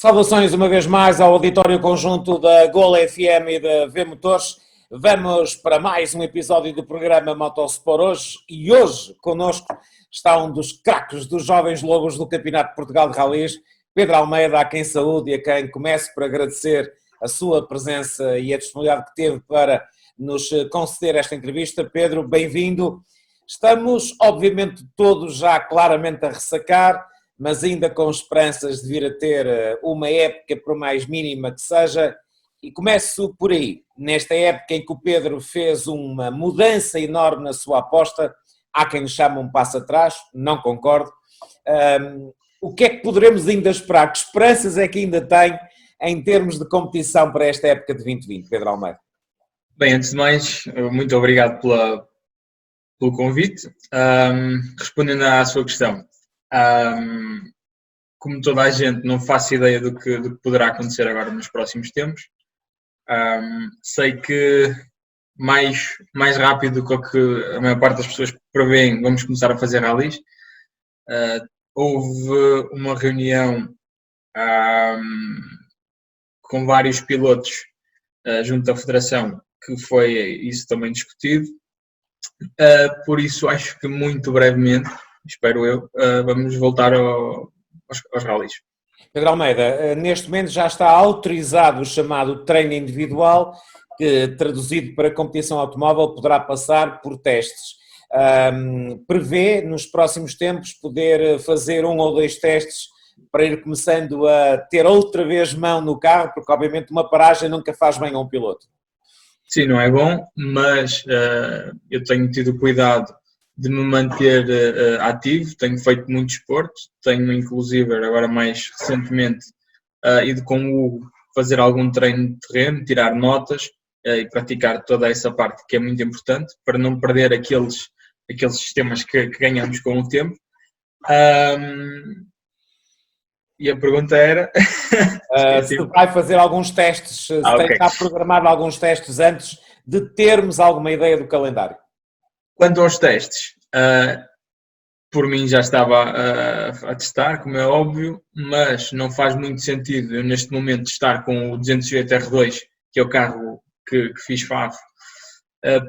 Saudações uma vez mais ao auditório conjunto da Gol FM e da V Motores. Vamos para mais um episódio do programa Motosport hoje e hoje connosco está um dos craques dos jovens lobos do Campeonato de Portugal de Rallys, Pedro Almeida, a quem saúde e a quem começo por agradecer a sua presença e a disponibilidade que teve para nos conceder esta entrevista. Pedro, bem-vindo. Estamos, obviamente, todos já claramente a ressacar, mas ainda com esperanças de vir a ter uma época, por mais mínima que seja, e começo por aí. Nesta época em que o Pedro fez uma mudança enorme na sua aposta, há quem nos chama um passo atrás, não concordo. O que é que poderemos ainda esperar? Que esperanças é que ainda tem em termos de competição para esta época de 2020, Pedro Almeida? Bem, antes de mais, muito obrigado pelo convite. Respondendo à sua questão, como toda a gente, não faço ideia do que poderá acontecer agora nos próximos tempos. Sei que mais rápido do que o que a maior parte das pessoas prevêem, vamos começar a fazer rallies. Houve uma reunião com vários pilotos junto à Federação, que foi isso também discutido. Por isso, acho que muito brevemente, espero eu, vamos voltar aos rallies. Pedro Almeida, neste momento já está autorizado o chamado treino individual, que traduzido para competição automóvel poderá passar por testes. Prevê nos próximos tempos poder fazer um ou dois testes para ir começando a ter outra vez mão no carro, porque obviamente uma paragem nunca faz bem a um piloto. Sim, não é bom, mas eu tenho tido cuidado de me manter ativo, tenho feito muito desporto, tenho inclusive agora mais recentemente ido com o Hugo fazer algum treino de terreno, tirar notas e praticar toda essa parte que é muito importante para não perder aqueles sistemas que ganhamos com o tempo. E a pergunta era... se vai fazer alguns testes, se tem já programado alguns testes antes de termos alguma ideia do calendário. Quanto aos testes, por mim já estava a testar, como é óbvio, mas não faz muito sentido eu neste momento estar com o 208 R2, que é o carro que fiz FAV,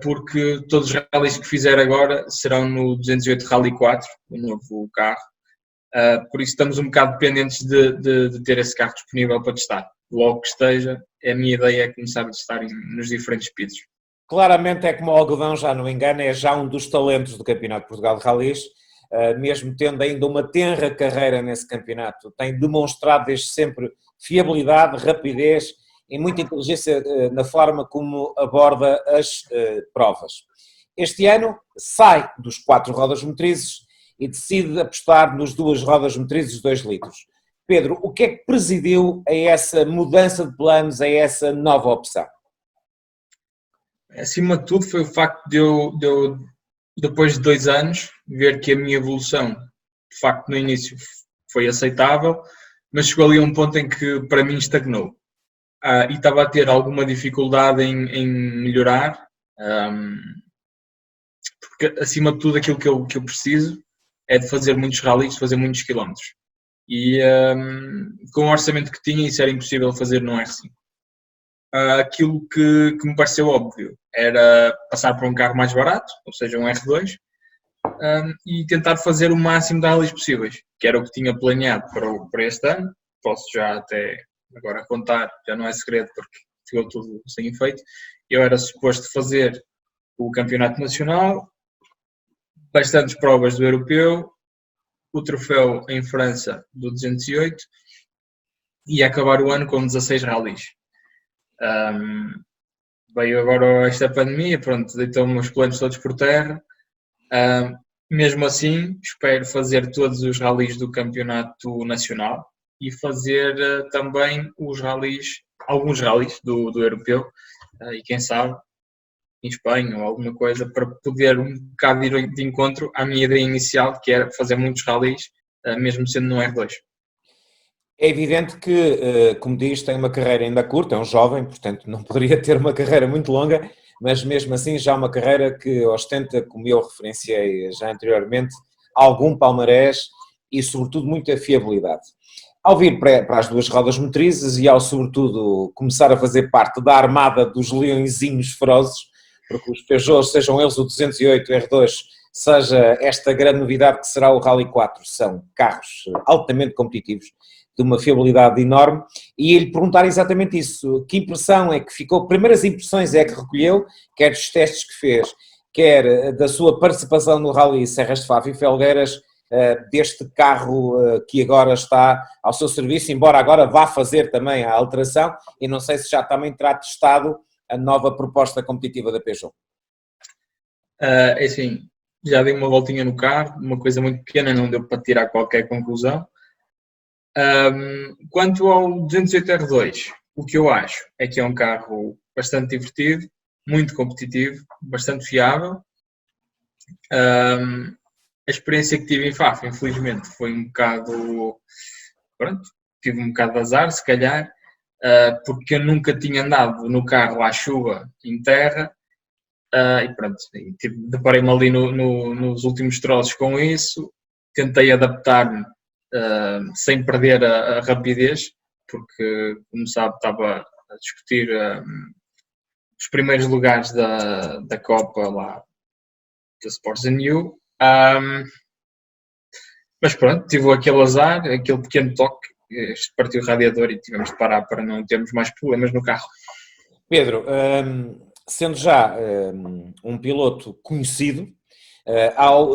porque todos os rallies que fizer agora serão no 208 Rally 4, o novo carro. Por isso estamos um bocado dependentes de ter esse carro disponível para testar. Logo que esteja, a minha ideia é começar a testar nos diferentes speeds. Claramente é como o algodão, já não engano, é já um dos talentos do Campeonato de Portugal de Rallys, mesmo tendo ainda uma tenra carreira nesse campeonato. Tem demonstrado desde sempre fiabilidade, rapidez e muita inteligência na forma como aborda as provas. Este ano sai dos 4 rodas motrizes e decide apostar nos 2 rodas motrizes de 2 litros. Pedro, o que é que presidiu a essa mudança de planos, a essa nova opção? Acima de tudo foi o facto de eu, depois de 2 anos, ver que a minha evolução, de facto, no início foi aceitável, mas chegou ali a um ponto em que para mim estagnou. E estava a ter alguma dificuldade em melhorar, porque acima de tudo aquilo que eu preciso é de fazer muitos rallies, de fazer muitos quilómetros. E com o orçamento que tinha, isso era impossível fazer no R5. Aquilo que me pareceu óbvio era passar por um carro mais barato, ou seja, um R2, e tentar fazer o máximo de rallies possíveis, que era o que tinha planeado para este ano. Posso já até agora contar, já não é segredo porque ficou tudo sem efeito. Eu era suposto fazer o Campeonato Nacional, bastantes provas do Europeu, o troféu em França do 208 e acabar o ano com 16 rallies. Veio agora esta pandemia, pronto, deitou-me os planos todos por terra. Mesmo assim, espero fazer todos os rallies do Campeonato Nacional e fazer também alguns rallies do Europeu e quem sabe em Espanha ou alguma coisa, para poder um bocado ir de encontro à minha ideia inicial, que era fazer muitos rallies, mesmo sendo no R2. É evidente que, como diz, tem uma carreira ainda curta, é um jovem, portanto não poderia ter uma carreira muito longa, mas mesmo assim já uma carreira que ostenta, como eu referenciei já anteriormente, algum palmarés e, sobretudo, muita fiabilidade. Ao vir para as duas rodas motrizes e ao, sobretudo, começar a fazer parte da armada dos leõezinhos ferozes, porque os Peugeot, sejam eles o 208, o R2, seja esta grande novidade que será o Rally 4, são carros altamente competitivos, de uma fiabilidade enorme, e ele perguntar exatamente isso, que impressão é que ficou, primeiras impressões é que recolheu, quer dos testes que fez, quer da sua participação no Rally Serras de Faf e Felgueiras, deste carro que agora está ao seu serviço, embora agora vá fazer também a alteração, e não sei se já também terá testado a nova proposta competitiva da Peugeot. É assim, já dei uma voltinha no carro, uma coisa muito pequena, não deu para tirar qualquer conclusão. Quanto ao 208R2, o que eu acho é que é um carro bastante divertido, muito competitivo, bastante fiável. A experiência que tive em Faf, infelizmente, foi um bocado... Pronto, tive um bocado de azar, se calhar, porque eu nunca tinha andado no carro à chuva, em terra, e pronto, deparei-me ali nos últimos troços com isso, tentei adaptar-me sem perder a rapidez, porque, como sabe, estava a discutir os primeiros lugares da Copa lá, da Sports New. Mas pronto, tive aquele azar, aquele pequeno toque, partiu o radiador e tivemos de parar para não termos mais problemas no carro. Pedro, sendo já um piloto conhecido, ao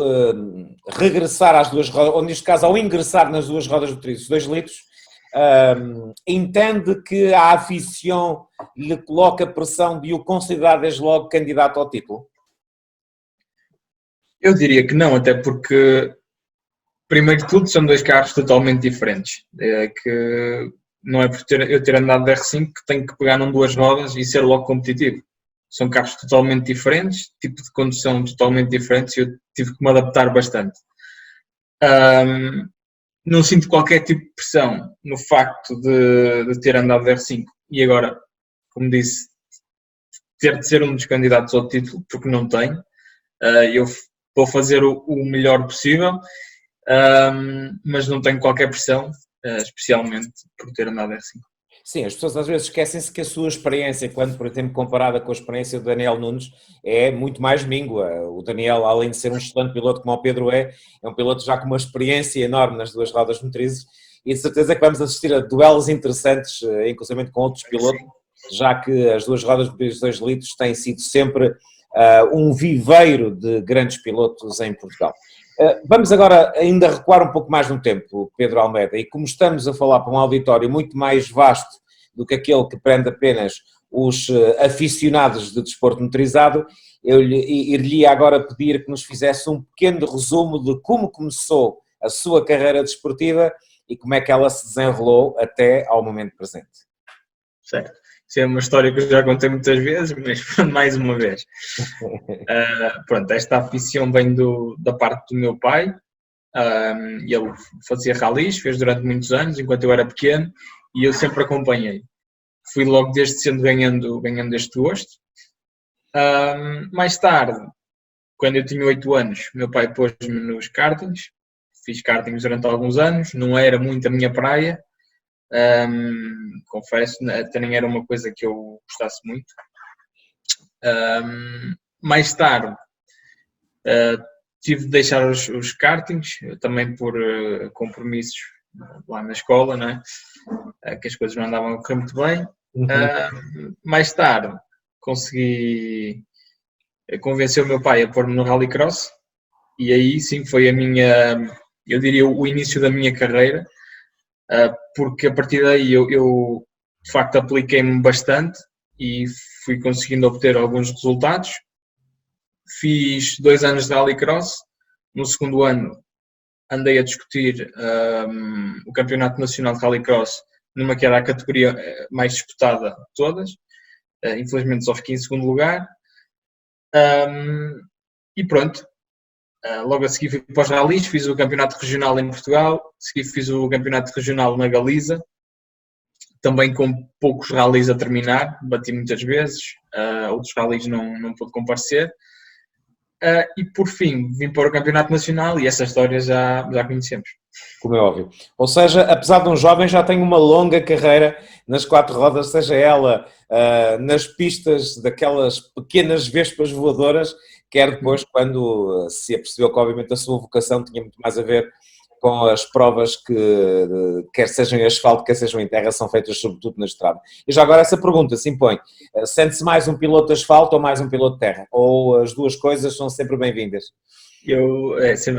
regressar às duas rodas, ou neste caso ao ingressar nas duas rodas motrizes, 2 litros, entende que a afição lhe coloca pressão de o considerar desde logo candidato ao título? Eu diria que não, até porque, primeiro de tudo, são 2 carros totalmente diferentes. Que não é por eu ter andado de R5 que tenho que pegar num 2 rodas e ser logo competitivo. São carros totalmente diferentes, tipo de condução totalmente diferentes e eu tive que me adaptar bastante. Não sinto qualquer tipo de pressão no facto de ter andado de R5 e agora, como disse, ter de ser um dos candidatos ao título, porque não tenho. Eu vou fazer o melhor possível, mas não tenho qualquer pressão, especialmente por ter andado de R5. Sim, as pessoas às vezes esquecem-se que a sua experiência, quando, por exemplo, comparada com a experiência do Daniel Nunes, é muito mais míngua. O Daniel, além de ser um excelente piloto como o Pedro é um piloto já com uma experiência enorme nas duas rodas motrizes e de certeza que vamos assistir a duelos interessantes, inclusive com outros pilotos, já que as duas rodas motrizes 2 litros têm sido sempre um viveiro de grandes pilotos em Portugal. Vamos agora ainda recuar um pouco mais no tempo, Pedro Almeida, e como estamos a falar para um auditório muito mais vasto do que aquele que prende apenas os aficionados de desporto motorizado, eu iria agora pedir que nos fizesse um pequeno resumo de como começou a sua carreira desportiva e como é que ela se desenrolou até ao momento presente. Certo. Isso é uma história que eu já contei muitas vezes, mas mais uma vez. Pronto, esta afição vem da parte do meu pai. Ele fazia ralis, fez durante muitos anos, enquanto eu era pequeno, e eu sempre acompanhei. Fui logo desde cedo ganhando este gosto. Mais tarde, quando eu tinha 8 anos, meu pai pôs-me nos kartings. Fiz kartings durante alguns anos, não era muito a minha praia. Confesso, até nem era uma coisa que eu gostasse muito. Mais tarde tive de deixar os kartings, também por compromissos lá na escola, não é? Que as coisas não andavam a correr muito bem. Mais tarde consegui convencer o meu pai a pôr-me no Rallycross e aí sim foi eu diria, o início da minha carreira. Porque a partir daí eu de facto apliquei-me bastante e fui conseguindo obter alguns resultados. Fiz 2 anos de Rallycross, no segundo ano andei a discutir o Campeonato Nacional de Rallycross, numa que era a categoria mais disputada de todas, infelizmente só fiquei em segundo lugar, e pronto. Logo a seguir fui para os ralis, fiz o campeonato regional em Portugal, a seguir fiz o campeonato regional na Galiza, também com poucos ralis a terminar, bati muitas vezes, outros ralis não pude comparecer. E por fim, vim para o Campeonato Nacional e essa história já conhecemos. Como é óbvio. Ou seja, apesar de um jovem, já tem uma longa carreira nas quatro rodas, seja ela nas pistas daquelas pequenas vespas voadoras, quer depois quando se apercebeu que obviamente a sua vocação tinha muito mais a ver com as provas que, quer sejam em asfalto, quer sejam em terra, são feitas sobretudo na estrada. E já agora essa pergunta se impõe, sente-se mais um piloto de asfalto ou mais um piloto de terra? Ou as duas coisas são sempre bem-vindas?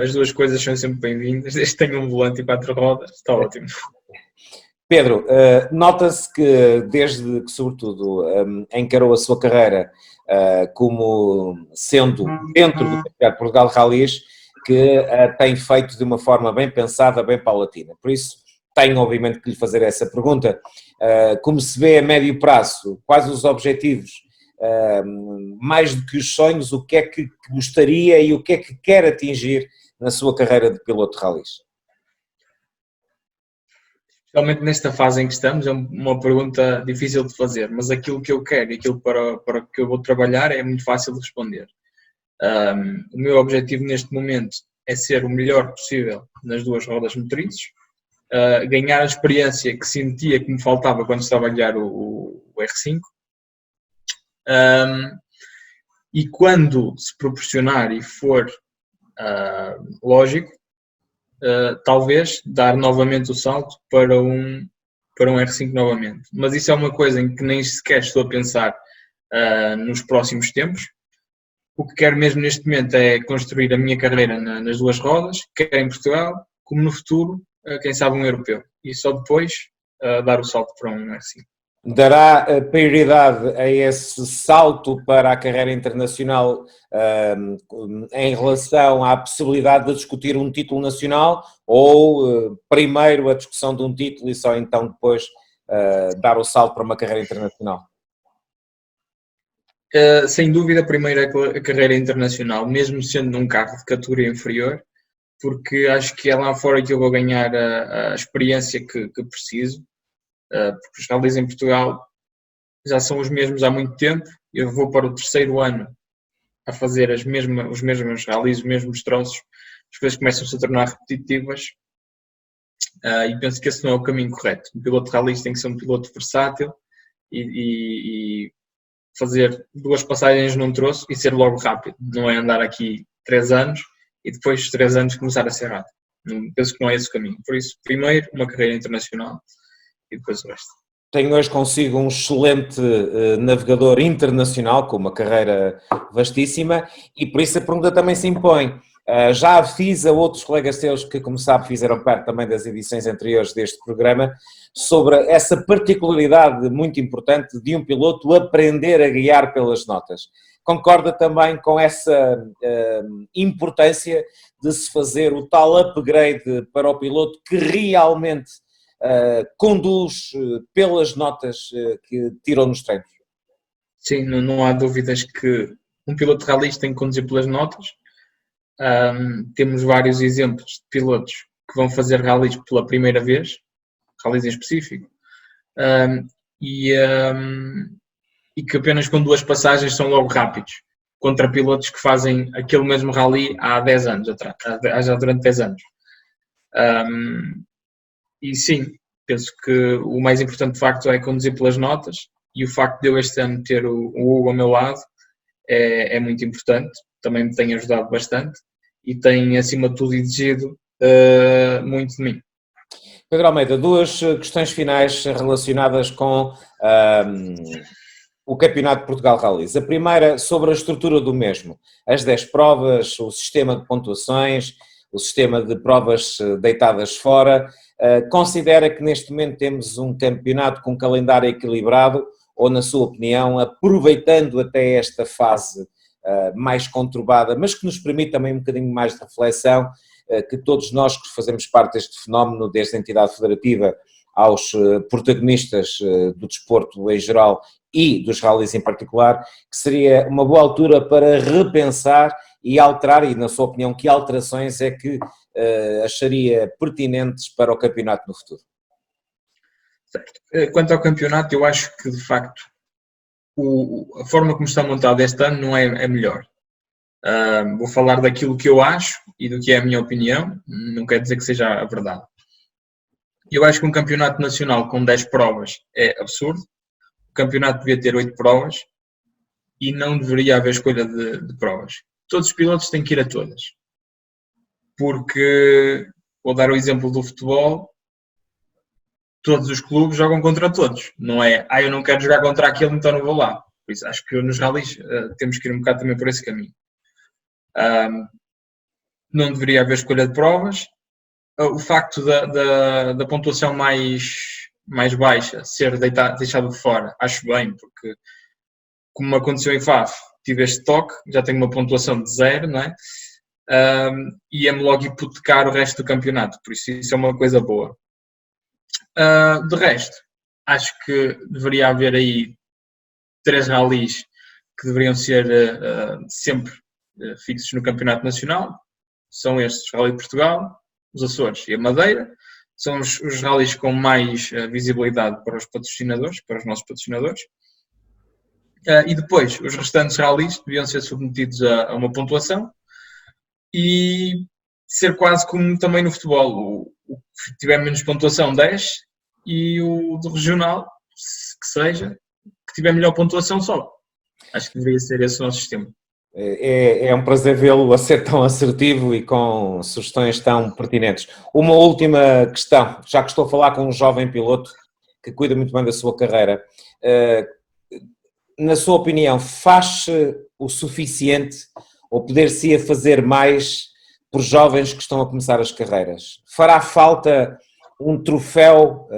As duas coisas são sempre bem-vindas, desde que tenha um volante e quatro rodas, está ótimo. Pedro, nota-se que desde que, sobretudo, encarou a sua carreira como sendo dentro do Campeonato de Portugal de Rallys, que tem feito de uma forma bem pensada, bem paulatina. Por isso, tenho obviamente que lhe fazer essa pergunta. Como se vê a médio prazo, quais os objetivos, mais do que os sonhos, o que é que gostaria e o que é que quer atingir na sua carreira de piloto de rallys? Especialmente nesta fase em que estamos, é uma pergunta difícil de fazer, mas aquilo que eu quero e aquilo para que eu vou trabalhar é muito fácil de responder. O meu objetivo neste momento é ser o melhor possível nas duas rodas motrizes, ganhar a experiência que sentia que me faltava quando estava a guiar o R5, e quando se proporcionar e for lógico, talvez dar novamente o salto para um R5 novamente. Mas isso é uma coisa em que nem sequer estou a pensar nos próximos tempos. O que quero mesmo neste momento é construir a minha carreira nas duas rodas, quer em Portugal, como no futuro, quem sabe um europeu. E só depois dar o salto para um R5. Dará prioridade a esse salto para a carreira internacional em relação à possibilidade de discutir um título nacional ou primeiro a discussão de um título e só então depois dar o salto para uma carreira internacional? Sem dúvida, a primeira carreira internacional, mesmo sendo num carro de categoria inferior, porque acho que é lá fora que eu vou ganhar a experiência que preciso, porque os rallies em Portugal já são os mesmos há muito tempo. Eu vou para o terceiro ano a fazer os mesmos rallies, os mesmos troços, as coisas começam-se a tornar repetitivas, e penso que esse não é o caminho correto. Um piloto de rallies tem que ser um piloto versátil e fazer duas passagens num troço e ser logo rápido, não é andar aqui 3 anos e depois de 3 anos começar a ser rápido. Penso que não é esse o caminho. Por isso, primeiro uma carreira internacional e depois o resto. Tenho hoje consigo um excelente navegador internacional, com uma carreira vastíssima, e por isso a pergunta também se impõe. Já aviso a outros colegas teus que, como sabe, fizeram parte também das edições anteriores deste programa, sobre essa particularidade muito importante de um piloto aprender a guiar pelas notas. Concorda também com essa importância de se fazer o tal upgrade para o piloto que realmente conduz pelas notas que tirou nos treinos? Sim, não há dúvidas que um piloto de rallies tem que conduzir pelas notas. Temos vários exemplos de pilotos que vão fazer rallies pela primeira vez, rallies em específico, e que apenas com 2 passagens são logo rápidos, contra pilotos que fazem aquele mesmo rally há 10 anos atrás, já durante 10 anos. E sim, penso que o mais importante de facto é conduzir pelas notas, e o facto de eu este ano ter o Hugo ao meu lado é muito importante, também me tem ajudado bastante e tem acima de tudo exigido muito de mim. Pedro Almeida, 2 questões finais relacionadas com o Campeonato de Portugal Rallys. A primeira sobre a estrutura do mesmo, as 10 provas, o sistema de pontuações, o sistema de provas deitadas fora. Considera que neste momento temos um campeonato com um calendário equilibrado ou, na sua opinião, aproveitando até esta fase mais conturbada, mas que nos permite também um bocadinho mais de reflexão, que todos nós que fazemos parte deste fenómeno, desde a entidade federativa aos protagonistas do desporto em geral e dos rallies em particular, que seria uma boa altura para repensar e alterar, e na sua opinião, que alterações é que acharia pertinentes para o campeonato no futuro? Certo. Quanto ao campeonato, eu acho que de facto a forma como está montado este ano não é a melhor. Vou falar daquilo que eu acho e do que é a minha opinião, não quer dizer que seja a verdade. Eu acho que um campeonato nacional com 10 provas é absurdo. O campeonato devia ter 8 provas e não deveria haver escolha de provas. Todos os pilotos têm que ir a todas. Porque, vou dar o exemplo do futebol, todos os clubes jogam contra todos. Não é, eu não quero jogar contra aquele, então não vou lá. Por isso, acho que nos rallies temos que ir um bocado também por esse caminho. Não deveria haver escolha de provas. O facto da pontuação mais baixa ser deixado de fora, acho bem, porque como aconteceu em Faf, tive este toque, já tenho uma pontuação de 0, não é? Ia-me logo hipotecar o resto do campeonato, por isso é uma coisa boa. De resto, acho que deveria haver aí 3 rallies que deveriam ser sempre fixos no campeonato nacional. São estes: Rally de Portugal, os Açores e a Madeira. São os rallies com mais visibilidade para os patrocinadores, para os nossos patrocinadores. E depois, os restantes rallies deviam ser submetidos a uma pontuação e ser quase como também no futebol. O que tiver menos pontuação 10 e o do regional, que seja, que tiver melhor pontuação só. Acho que deveria ser esse o nosso sistema. É um prazer vê-lo a ser tão assertivo e com sugestões tão pertinentes. Uma última questão, já que estou a falar com um jovem piloto que cuida muito bem da sua carreira. Na sua opinião, faz-se o suficiente ou poder-se-ia fazer mais por jovens que estão a começar as carreiras? Fará falta um troféu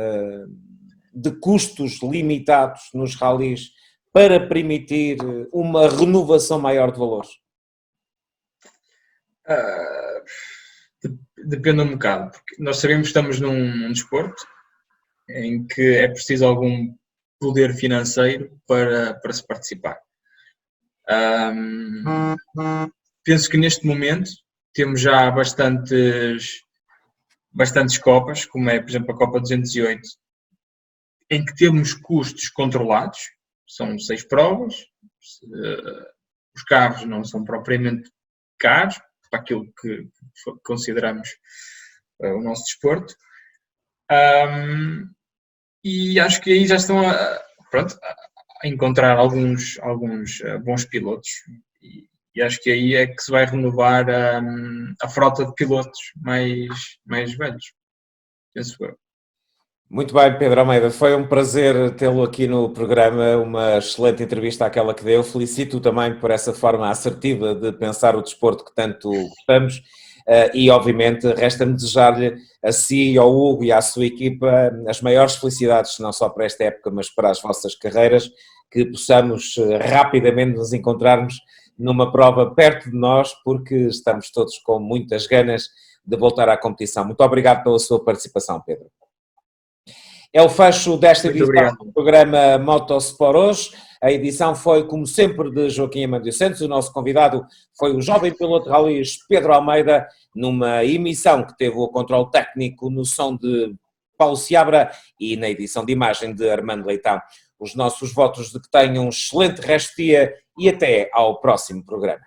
de custos limitados nos rallies para permitir uma renovação maior de valores? Depende um bocado, porque nós sabemos que estamos num desporto em que é preciso algum poder financeiro para se participar. Penso que neste momento temos já bastantes copas, como é, por exemplo, a Copa 208, em que temos custos controlados. São 6 provas, os carros não são propriamente caros para aquilo que consideramos o nosso desporto, e acho que aí já estão a encontrar alguns bons pilotos, e acho que aí é que se vai renovar a frota de pilotos mais velhos, penso eu. Muito bem, Pedro Almeida, foi um prazer tê-lo aqui no programa, uma excelente entrevista àquela que deu. Felicito também por essa forma assertiva de pensar o desporto que tanto gostamos e, obviamente, resta-me desejar-lhe a si, ao Hugo e à sua equipa as maiores felicidades, não só para esta época, mas para as vossas carreiras, que possamos rapidamente nos encontrarmos numa prova perto de nós, porque estamos todos com muitas ganas de voltar à competição. Muito obrigado pela sua participação, Pedro. É o fecho desta edição do programa Motosport hoje. A edição foi, como sempre, de Joaquim Amandio Santos. O nosso convidado foi o jovem piloto de rallies Pedro Almeida, numa emissão que teve o controle técnico no som de Paulo Seabra e na edição de imagem de Armando Leitão. Os nossos votos de que tenham um excelente resto de dia e até ao próximo programa.